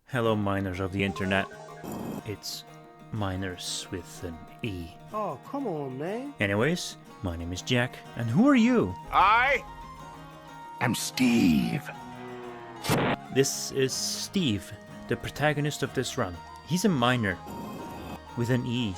Hello miners of the internet. It's miners with an E. Oh, come on, man. Anyways, my name is Jack, and who are you? I am Steve. This is Steve, the protagonist of this run. He's a miner with an E.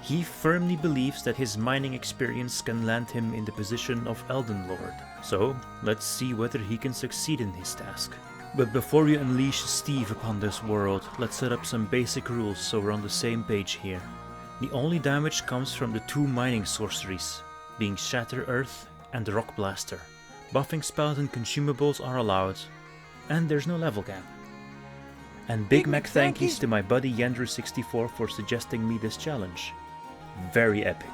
He firmly believes that his mining experience can land him in the position of Elden Lord. So, let's see whether he can succeed in his task. But before we unleash Steve upon this world, let's set up some basic rules so we're on the same page here. The only damage comes from the two mining sorceries, being Shatter Earth and the Rock Blaster. Buffing spells and consumables are allowed, and there's no level cap. And Big Mac thankies to my buddy Yendru64 for suggesting me this challenge. Very epic.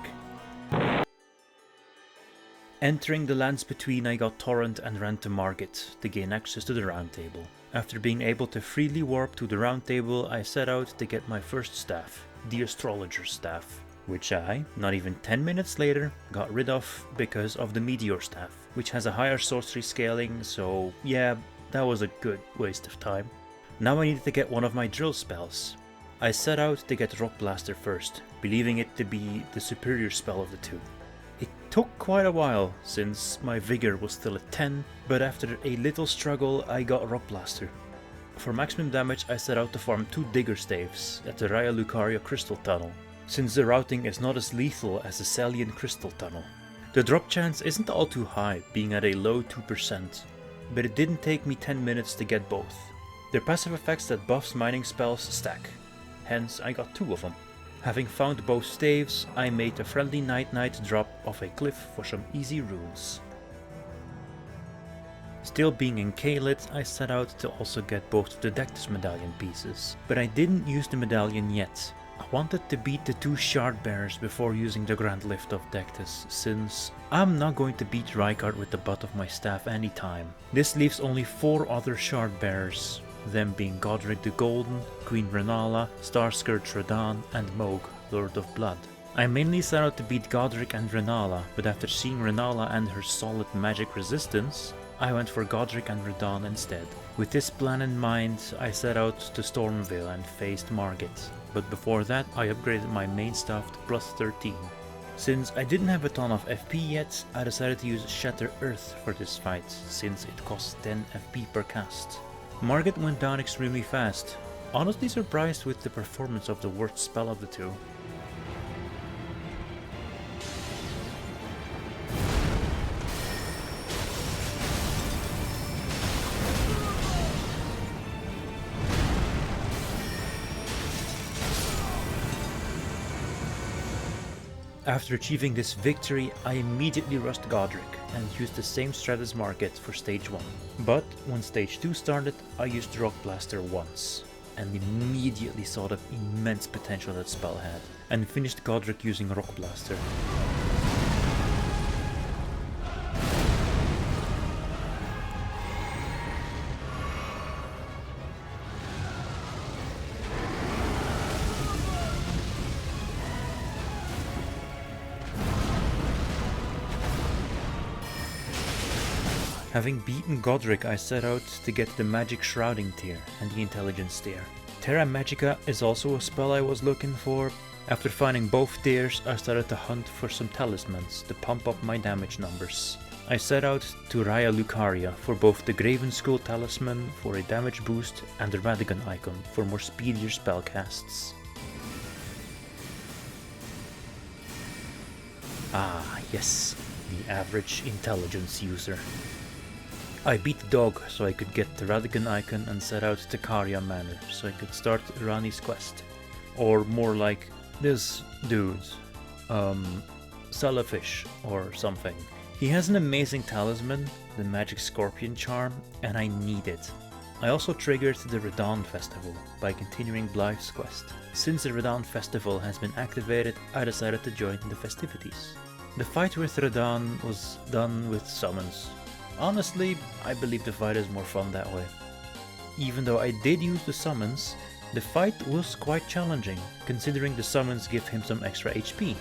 Entering the lands between, I got Torrent and ran to Margit to gain access to the Round Table. After being able to freely warp to the Round Table, I set out to get my first staff, the Astrologer's Staff, which I, not even 10 minutes later, got rid of because of the Meteor Staff, which has a higher sorcery scaling, so yeah, that was a good waste of time. Now I needed to get one of my drill spells. I set out to get Rock Blaster first, believing it to be the superior spell of the two. It took quite a while, since my vigor was still at 10, but after a little struggle I got Rock Blaster. For maximum damage I set out to farm 2 Digger Staves at the Raya Lucaria Crystal Tunnel, since the routing is not as lethal as the Celian Crystal Tunnel. The drop chance isn't all too high, being at a low 2%, but it didn't take me 10 minutes to get both. They're passive effects that buffs mining spells stack, hence I got 2 of them. Having found both staves, I made a friendly night-night drop off a cliff for some easy runes. Still being in K-Lit, I set out to also get both of the Dectus medallion pieces, but I didn't use the medallion yet. I wanted to beat the 2 shard bearers before using the Grand Lift of Dectus, since I'm not going to beat Rykard with the butt of my staff anytime. This leaves only 4 other shard bearers, them being Godric the Golden, Queen Renala, Starscourge Radahn, and Mohg, Lord of Blood. I mainly set out to beat Godric and Renala, but after seeing Renala and her solid magic resistance, I went for Godric and Radahn instead. With this plan in mind, I set out to Stormvale and faced Margit, but before that I upgraded my main staff to plus 13. Since I didn't have a ton of FP yet, I decided to use Shatter Earth for this fight, since it costs 10 FP per cast. Margit went down extremely fast, honestly surprised with the performance of the worst spell of the two. After achieving this victory, I immediately rushed Godric and used the same strat as Margit for stage 1. But when stage 2 started, I used Rock Blaster once, and immediately saw the immense potential that spell had, and finished Godric using Rock Blaster. Having beaten Godric, I set out to get the Magic Shrouding tier and the Intelligence tier. Terra Magica is also a spell I was looking for. After finding both tiers, I started to hunt for some talismans to pump up my damage numbers. I set out to Raya Lucaria for both the Graven Skull talisman for a damage boost and the Radahn icon for more speedier spell casts. Ah yes, the average intelligence user. I beat the dog so I could get the Radahn icon and set out to Caria Manor so I could start Rani's quest. Or more like this dude, sell a fish or something. He has an amazing talisman, the Magic Scorpion Charm, and I need it. I also triggered the Radahn Festival by continuing Blythe's quest. Since the Radahn Festival has been activated, I decided to join the festivities. The fight with Radahn was done with summons. Honestly, I believe the fight is more fun that way. Even though I did use the summons, the fight was quite challenging, considering the summons give him some extra HP.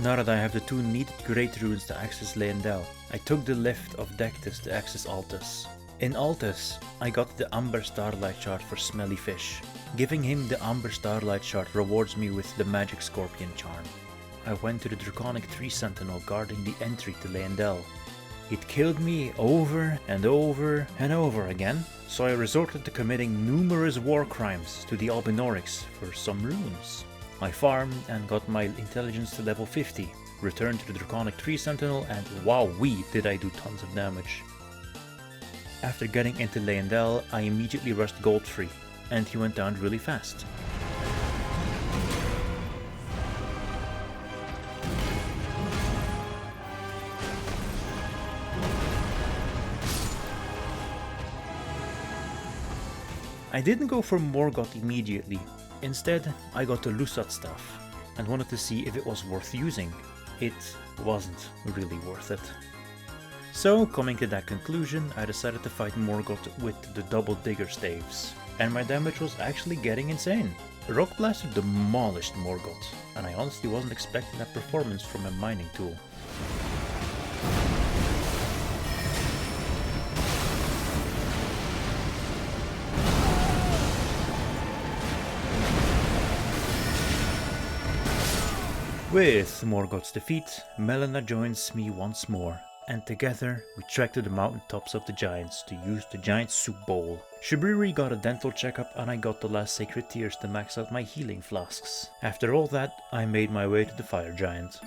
Now that I have the 2 needed great runes to access Leyndell, I took the lift of Dectus to access Altus. In Altus, I got the Amber Starlight Shard for Smelly Fish. Giving him the Amber Starlight Shard rewards me with the Magic Scorpion charm. I went to the Draconic Tree Sentinel guarding the entry to Leyndell. It killed me over and over and over again, so I resorted to committing numerous war crimes to the Albinaurics for some runes. I farmed and got my intelligence to level 50, returned to the Draconic Tree Sentinel, and wowee did I do tons of damage. After getting into Leyndell, I immediately rushed Godfrey, and he went down really fast. I didn't go for Morgott immediately. Instead, I got the Lusat staff and wanted to see if it was worth using. It wasn't really worth it. So, coming to that conclusion, I decided to fight Morgott with the double digger staves, and my damage was actually getting insane. Rock Blaster demolished Morgott, and I honestly wasn't expecting that performance from a mining tool. With Morgott's defeat, Melina joins me once more, and together we trek to the mountaintops of the giants to use the giant soup bowl. Shabriri got a dental checkup and I got the last sacred tears to max out my healing flasks. After all that, I made my way to the fire giant.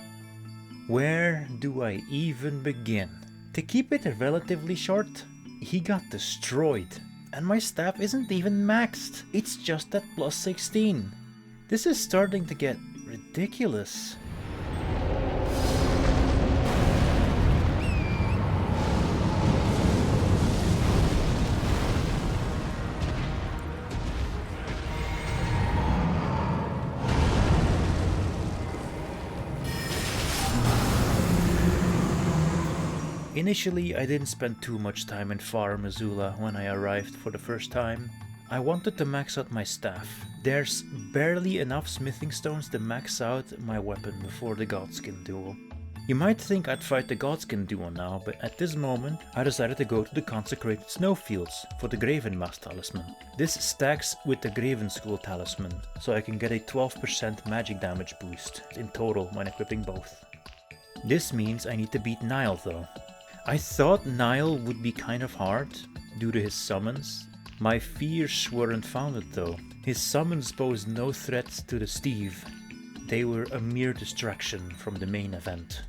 Where do I even begin? To keep it relatively short, he got destroyed, and my staff isn't even maxed, it's just at plus 16. This is starting to get ridiculous. Initially, I didn't spend too much time in Farum, Azula when I arrived for the first time. I wanted to max out my staff. There's barely enough smithing stones to max out my weapon before the Godskin duel. You might think I'd fight the Godskin duel now, but at this moment I decided to go to the consecrated snowfields for the Gravenmask talisman. This stacks with the Graven School talisman, so I can get a 12% magic damage boost in total when equipping both. This means I need to beat Niall though. I thought Niall would be kind of hard due to his summons. My fears weren't founded though. His summons posed no threat to the Steve. They were a mere distraction from the main event.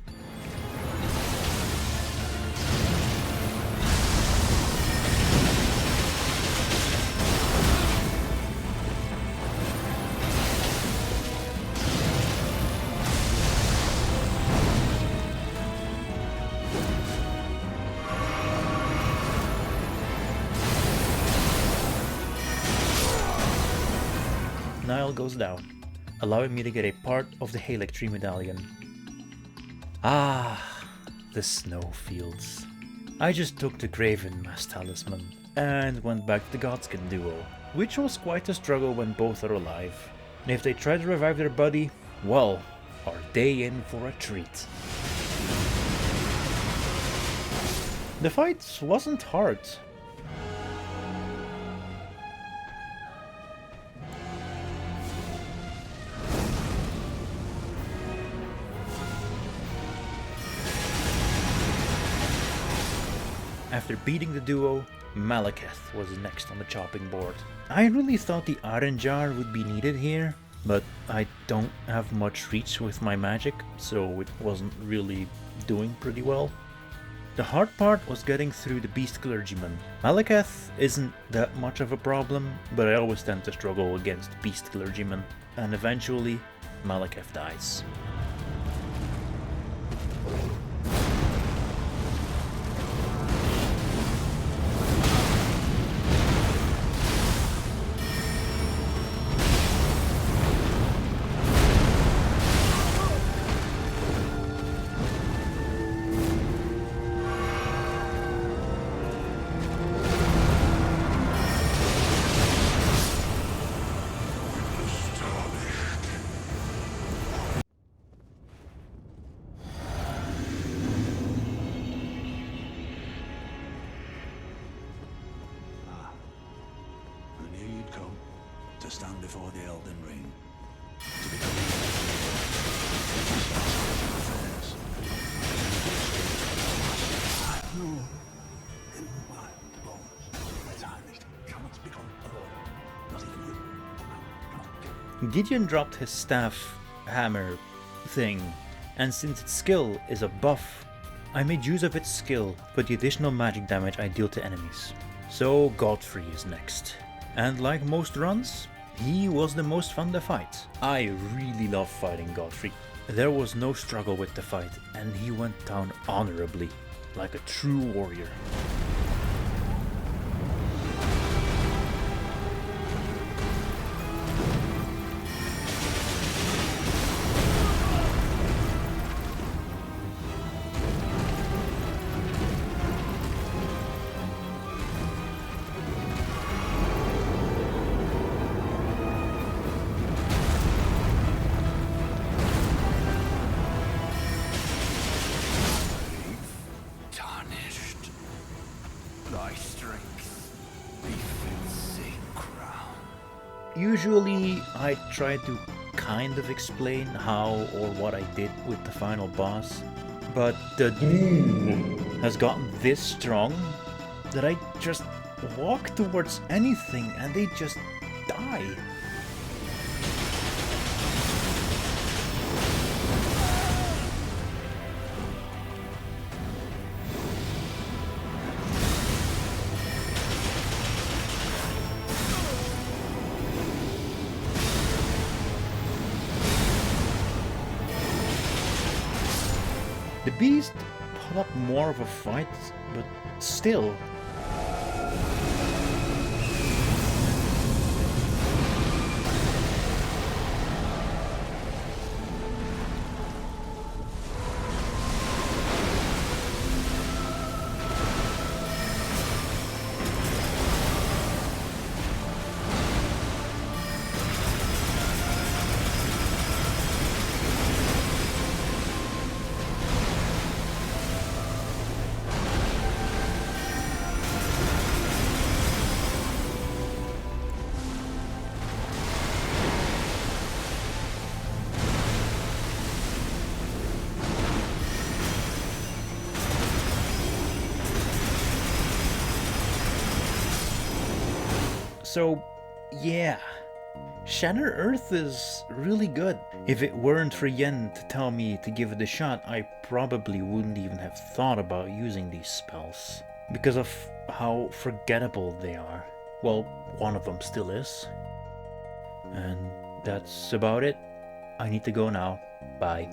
Niall goes down, allowing me to get a part of the Halictree medallion. Ah, the snowfields. I just took the Gravenmask talisman and went back to the Godskin duo, which was quite a struggle when both are alive. And if they try to revive their buddy, well, are they in for a treat. The fight wasn't hard. After beating the duo, Malekith was next on the chopping board. I really thought the Iron Jar would be needed here, but I don't have much reach with my magic, so it wasn't really doing pretty well. The hard part was getting through the Beast Clergyman. Malekith isn't that much of a problem, but I always tend to struggle against Beast Clergyman, and eventually Malekith dies. to stand before the Elden Ring. Gideon dropped his staff hammer thing, and since its skill is a buff, I made use of its skill for the additional magic damage I deal to enemies. So Godfrey is next. And like most runs, he was the most fun to fight. I really love fighting Godfrey. There was no struggle with the fight, and he went down honorably, like a true warrior. Usually I try to kind of explain how or what I did with the final boss, but the has gotten this strong that I just walk towards anything and they just die. The beast put up more of a fight, but still. So, yeah, Shattered Earth is really good. If it weren't for Yen to tell me to give it a shot, I probably wouldn't even have thought about using these spells. Because of how forgettable they are. Well, one of them still is. And that's about it. I need to go now. Bye.